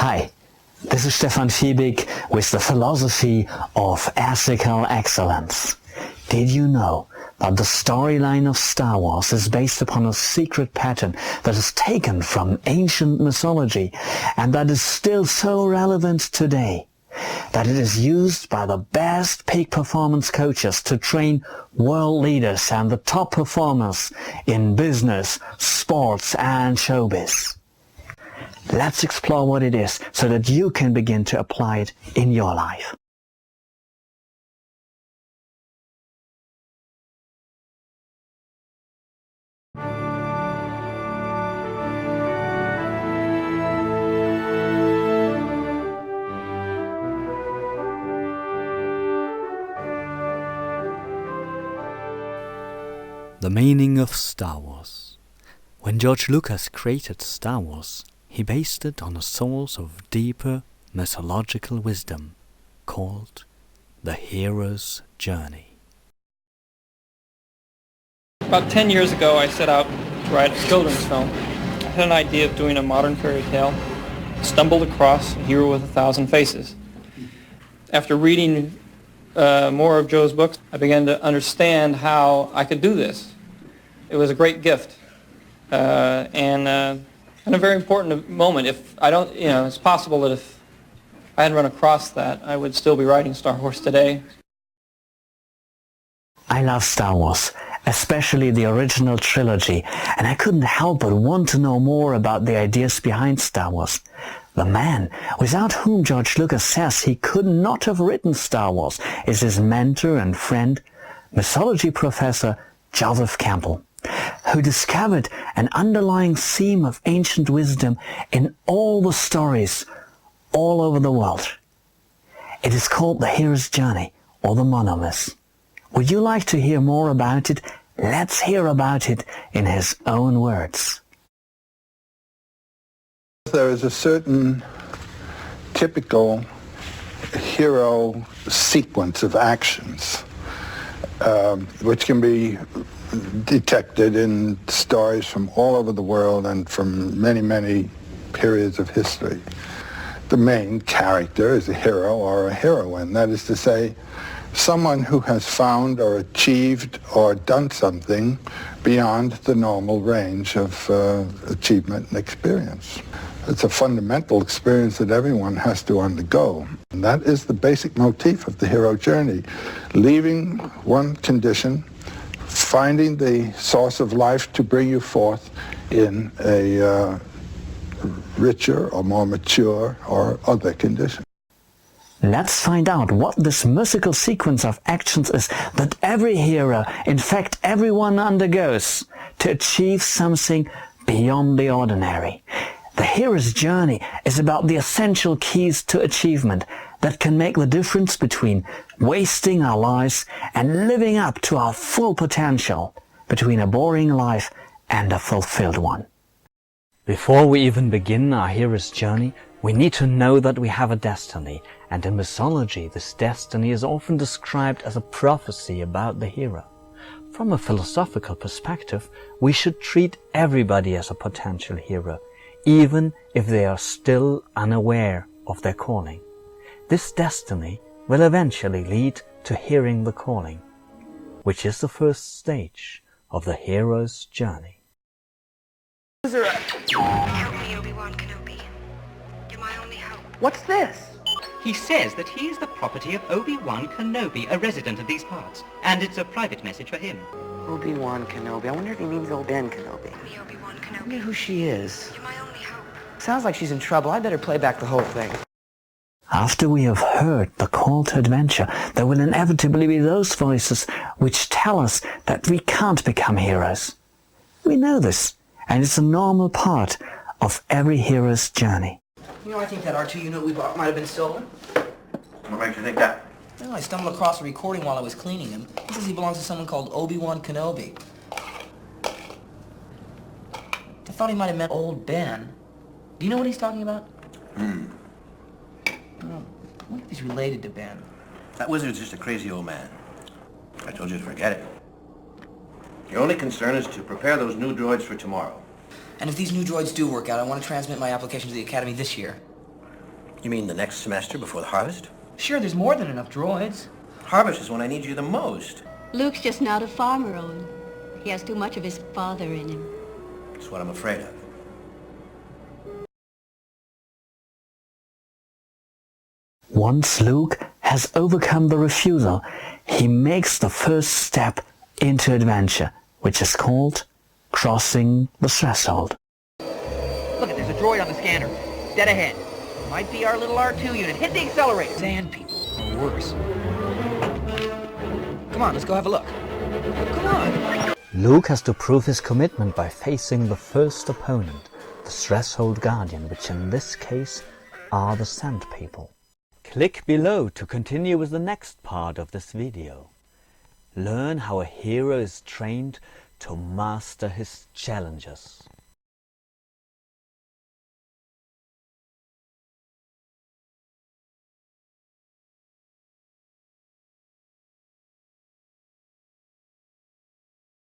Hi, this is Stefan Fiebig with the philosophy of ethical excellence. Did you know that the storyline of Star Wars is based upon a secret pattern that is taken from ancient mythology and that is still so relevant today? That it is used by the best peak performance coaches to train world leaders and the top performers in business, sports and showbiz. Let's explore what it is so that you can begin to apply it in your life. The meaning of Star Wars. When George Lucas created Star Wars, he based it on a source of deeper mythological wisdom called the hero's journey. About 10 years ago, I set out to write a children's film. I had an idea of doing a modern fairy tale, stumbled across A Hero with a Thousand Faces. After reading more of Joe's books, I began to understand how I could do this. It was a great gift and a very important moment. If I don't, it's possible that if I hadn't run across that, I would still be writing Star Wars today. I love Star Wars, especially the original trilogy, and I couldn't help but want to know more about the ideas behind Star Wars. The man without whom George Lucas says he could not have written Star Wars is his mentor and friend, mythology professor Joseph Campbell, who discovered an underlying theme of ancient wisdom in all the stories all over the world. It is called the hero's journey, or the Monomyth. Would you like to hear more about it? Let's hear about it in his own words. There is a certain typical hero sequence of actions which can be detected in stories from all over the world and from many, many periods of history. The main character is a hero or a heroine, that is to say, someone who has found or achieved or done something beyond the normal range of achievement and experience. It's a fundamental experience that everyone has to undergo. And that is the basic motif of the hero journey. Leaving one condition, finding the source of life to bring you forth in a richer or more mature or other condition. Let's find out what this mythical sequence of actions is that every hero, in fact everyone, undergoes to achieve something beyond the ordinary. The hero's journey is about the essential keys to achievement that can make the difference between wasting our lives and living up to our full potential, between a boring life and a fulfilled one. Before we even begin our hero's journey, we need to know that we have a destiny, and in mythology this destiny is often described as a prophecy about the hero. From a philosophical perspective, we should treat everybody as a potential hero, even if they are still unaware of their calling. This destiny will eventually lead to hearing the calling, which is the first stage of the hero's journey. Help me, Obi-Wan Kenobi. You're my only hope. What's this? He says that he is the property of Obi-Wan Kenobi, a resident of these parts, and it's a private message for him. Obi-Wan Kenobi. I wonder if he means old Ben Kenobi. Me, Obi-Wan I Kenobi. wonder who she is. You're my only hope. Sounds like she's in trouble. I better play back the whole thing. After we have heard the call to adventure, there will inevitably be those voices which tell us that we can't become heroes. We know this, and it's a normal part of every hero's journey. You know, I think that R2 unit we bought might have been stolen. What makes you think that? Well, I stumbled across a recording while I was cleaning him. He says he belongs to someone called Obi-Wan Kenobi. I thought he might have meant old Ben. Do you know what he's talking about? Well, I wonder if he's related to Ben. That wizard's just a crazy old man. I told you to forget it. Your only concern is to prepare those new droids for tomorrow. And if these new droids do work out, I want to transmit my application to the Academy this year. You mean the next semester before the harvest? Sure, there's more than enough droids. Harvest is when I need you the most. Luke's just not a farmer, Owen. He has too much of his father in him. That's what I'm afraid of. Once Luke has overcome the refusal, he makes the first step into adventure, which is called crossing the threshold. Look, there's a droid on the scanner. Dead ahead. Might be our little R2 unit. Hit the accelerator. Sand people. Or worse. Come on, let's go have a look. Come on. Luke has to prove his commitment by facing the first opponent, the Threshold Guardian, which in this case are the Sand People. Click below to continue with the next part of this video. Learn how a hero is trained to master his challenges.